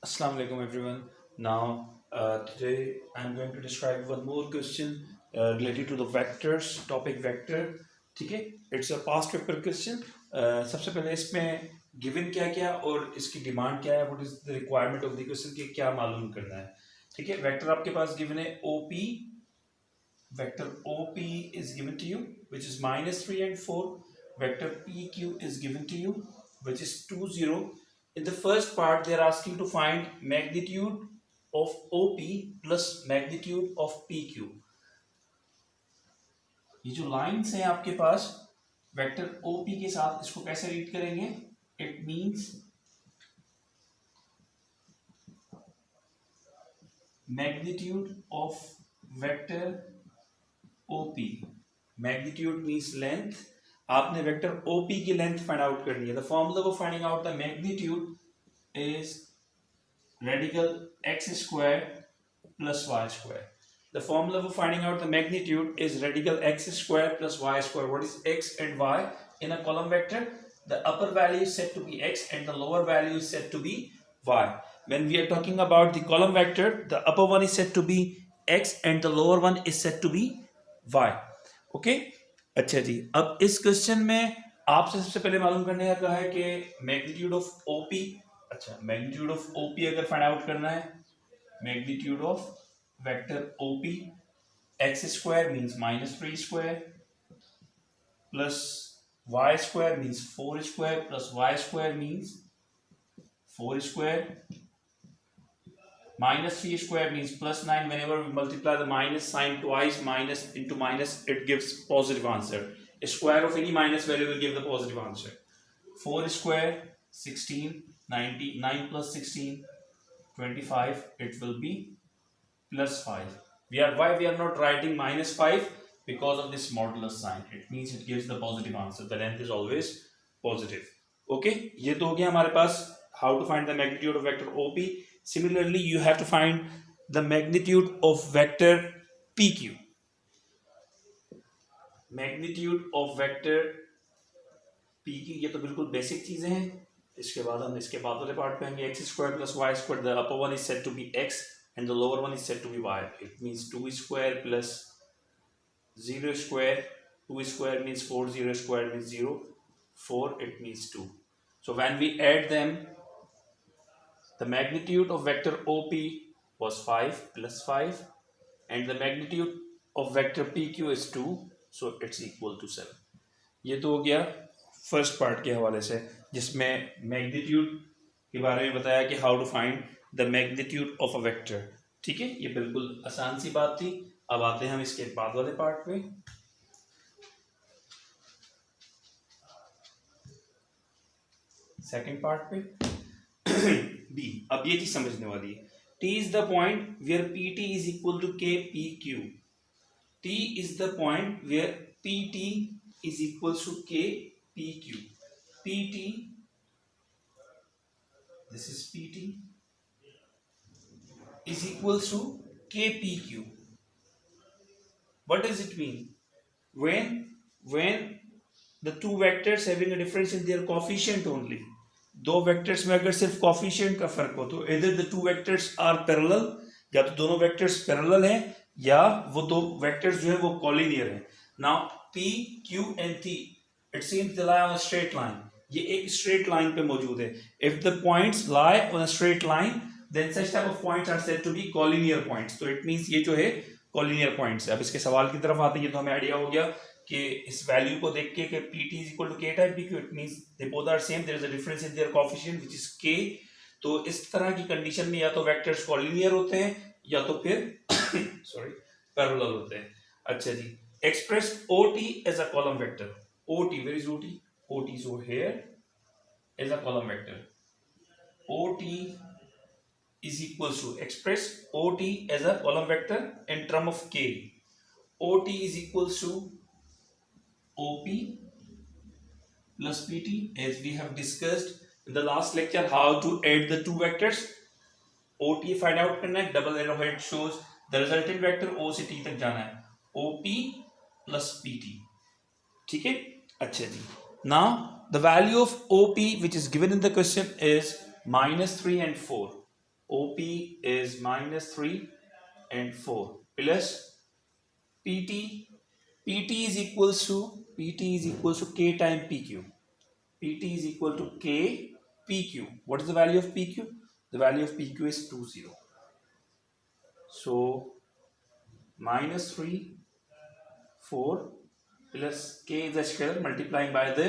Assalamu alaikum everyone. Today I'm going to describe one more question related to the vectors, topic vector. ठीक है, it's a past paper question. सबसे पहले इसमें given क्या क्या और इसकी डिमांड क्या है, what is the requirement of the question कि क्या मालूम करना है. ठीक है, वेक्टर आपके पास given है OP, vector OP is given to you which is -3 and 4. Vector PQ is given to you which is 2 0. In the first part they are asking to find magnitude of OP plus magnitude of PQ. ये जो lines हैं आपके पास vector OP के साथ, इसको कैसे read करेंगे? It means magnitude of vector OP. Magnitude means length. आपने वेक्टर OP की लेंथ फाइंड आउट करनी है. The formula for finding out the magnitude is radical x square plus y square. The formula for finding out the magnitude is radical x square plus y square. What is x and y in a column vector? The upper value is said to be x and the lower value is said to be y. When we are talking about the column vector, the upper one is said to be x and the lower one is said to be y. Okay? अच्छा जी, अब इस question में आपसे सबसे पहले मालूम करने का कहा है कि मैग्नीट्यूड ऑफ ओपी. अच्छा, मैग्नीट्यूड ऑफ ओपी अगर फाइंड आउट करना है, magnitude of vector OP, x square means -3 square plus y square means 4 square plus y square means 4 square. -3 square means +9. Whenever we multiply the minus sign twice, minus into minus, it gives positive answer. A square of any minus value will give the positive answer. 4 square 16, 90, 9 plus 16 25. It will be +5. Why we are not writing -5? Because of this modulus sign. It means it gives the positive answer. The length is always positive. Okay, ये तो हो गया हमारे पास how to find the magnitude of vector OP. Similarly, you have to find the magnitude of vector PQ. Magnitude of vector PQ, ये तो बिल्कुल basic चीजें हैं. इसके बाद हम इसके बाद वाले पार्ट पे आएंगे. x square plus y square. The upper one is said to be x and the lower one is said to be y. It means 2 square plus 0 square. 2 square means 4, 0 square means 0. 4, it means 2. So when we add them, the magnitude of vector OP was 5 plus 5 and the magnitude of vector PQ is 2, so it's equal to 7. ये तो हो गया first part के हवाले से, जिसमें magnitude के बारे में बताया कि how to find the magnitude of a vector. ठीक है, ये बिल्कुल आसान सी बात थी. अब आते हैं हम इसके बाद वाले पार्ट पे. सेकंड पार्ट पे B. अब ये चीज समझने वाली है. T is the point where PT is equal to KPQ. T is the point where PT is equal to KPQ. PT, this is PT, is equal to KPQ. What does it mean? When the two vectors having a difference in their coefficient only. दो vectors में अगर सिर्फ coefficient का फर्क हो तो इधर the two vectors are parallel, या तो दोनों वेक्टर्स पैरेलल हैं या वो दो वेक्टर्स जो है वो कॉलिनियर हैं. Now P, Q and T, it seems they lie on a straight line. ये एक स्ट्रेट लाइन पे मौजूद है. If the points lie on a straight line then such type of points are said to be collinear points. तो it means ये जो है collinear points है. अब इसके सवाल की तरफ आते हैं. ये तो हमें आइडिया हो गया कि इस वैल्यू को देख के कि PT is equal to K type PQ, it means they both are same, there is a difference in their coefficient which is K. तो इस तरह की कंडीशन में या तो वेक्टर्स कॉलिनियर होते हैं या तो फिर सॉरी पैरेलल होते हैं. अच्छा जी, express OT as a column vector. OT, where is OT? OT is over here as a column vector. OT is equals to, express OT as a column vector in term of K. OT is equals to OP plus PT, as we have discussed in the last lecture how to add the two vectors. OT find out करना है. Double arrow head shows the resultant vector O से T तक जाना है. OP plus PT. ठीक है, अच्छा जी. Now the value of OP which is given in the question is -3 and 4. OP is -3 and 4 plus PT. PT is equals to K time PQ. PT is equal to K PQ. What is the value of PQ? The value of PQ is 20. So -3 4 plus K is a scalar multiplying by the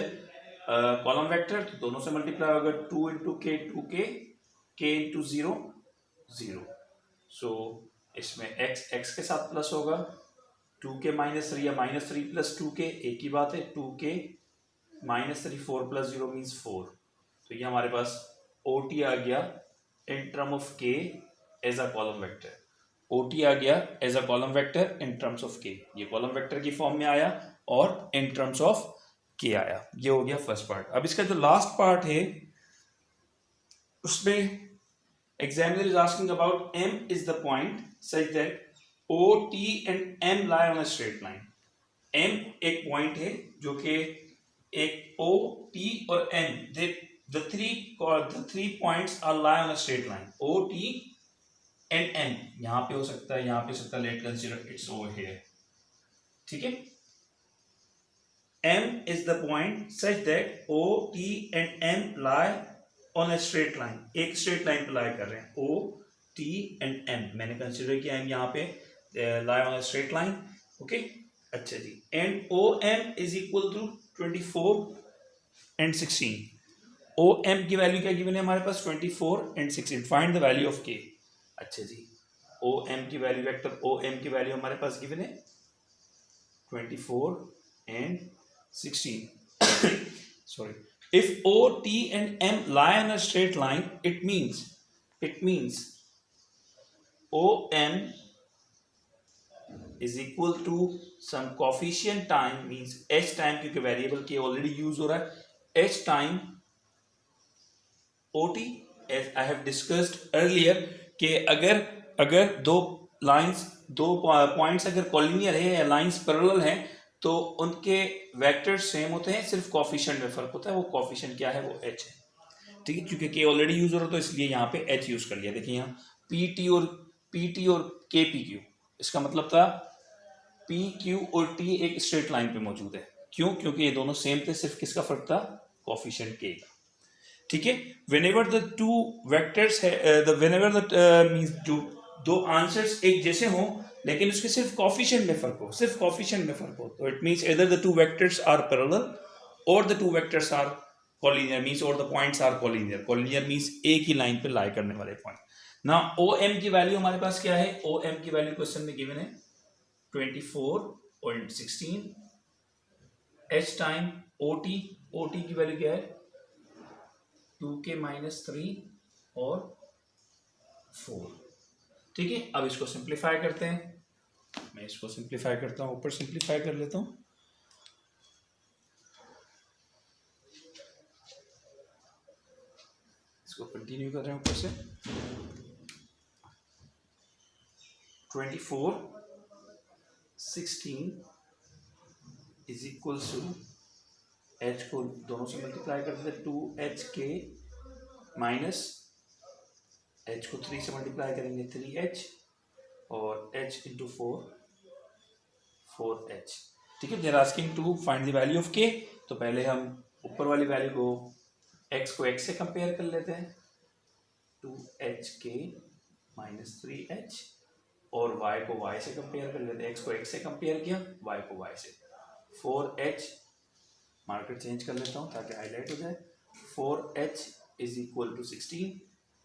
column vector. तो दोनों से multiply होगा 2 into K 2K K into 0 0. So इसमें x के साथ plus होगा 2K -3 या -3 plus 2K एक ही बात है 2K -3 4 plus 0 means 4. तो ये हमारे पास OT आ गया in term of K as a column vector. OT आ गया as a column vector in terms of k. ये कॉलम वेक्टर की फॉर्म में आया और इन टर्म्स ऑफ के आया. ये हो गया फर्स्ट पार्ट. अब इसका जो लास्ट पार्ट है उसमें examiner is asking about M is the point such that O, T and M lie on a straight line. M एक पॉइंट है जो कि एक O, T और M the three points are lie on a straight line. O, T and M. यहां पे हो सकता है, यहां पे हो सकता है. Late consider it's over here. ठीक है. M is the point such that O, T and M lie on a straight line. एक straight line पे lie कर रहे हैं. O, T and M. मैंने कंसीडर किया M यहाँ पे lie on a straight line. Okay. अच्छा जी. And OM is equal to 24 and 16. OM की वैल्यू क्या गिवन है हमारे पास 24 and 16. Find the value of K. अच्छा जी. OM की वैल्यू वेक्टर OM की वैल्यू हमारे पास गिवन है 24 and 16. Sorry. If O, T and M lie on a straight line, it means OM is equal to some coefficient time means h time क्योंकि variable के already use हो रहा है h time OT as I have discussed earlier कि अगर दो points अगर collinear है या लाइंस पैरेलल हैं तो उनके वेक्टर्स सेम होते हैं. सिर्फ कोफिशिएंट में फर्क होता है. वो कोफिशिएंट क्या है? वो h है. ठीक है. क्योंकि k ऑलरेडी यूज हो रहा है तो इसलिए यहाँ पे h यूज कर लिया. देखिए यहाँ PT और K PQ. इसका मतलब था PQ और T एक स्ट्रेट लाइन पे मौजूद है. क्यों? क्योंकि ये दोनों सेम थे. सिर्फ किसका फर्क था? कोफिशिएंट k का. ठीक है. Whenever the two vectors whenever the means जो दो आंसर्स एक जैसे हों लेकिन उसके सिर्फ कोफिशिएंट में फर्क हो, तो it means either the two vectors are parallel or the two vectors are collinear means or the points are collinear means एक ही लाइन पे लाई करने वाले पॉइंट. ना OM की वैल्यू हमारे पास क्या है? OM की वैल्यू क्वेश्चन में गिवन है 24 और 16. h टाइम OT की वैल्यू क्या है? 2K -3 और 4. ठीक है. अब इसको सिंप्लीफाई करते हैं. मैं इसको सिंप्लीफाई करता हूं. ऊपर सिंप्लीफाई कर लेता हूं. इसको कंटिन्यू कर रहे हैं ऊपर से. 24 16 इज इक्वल टू h को दोनों से मल्टीप्लाई कर देते 2hk माइनस h को 3 से मल्टीप्लाई करेंगे 3h और h इंटू 4h. ठीक है. They're asking to find the value of k. तो पहले हम ऊपर वाली वैल्यू को x से कंपेयर कर लेते हैं. 2hk माइनस 3h और y को y से कंपेयर कर लेते हैं. x को x से कंपेयर किया, y को y से. 4h मार्कर चेंज कर लेता हूँ ताकि हाईलाइट हो जाए. 4h is equal to 16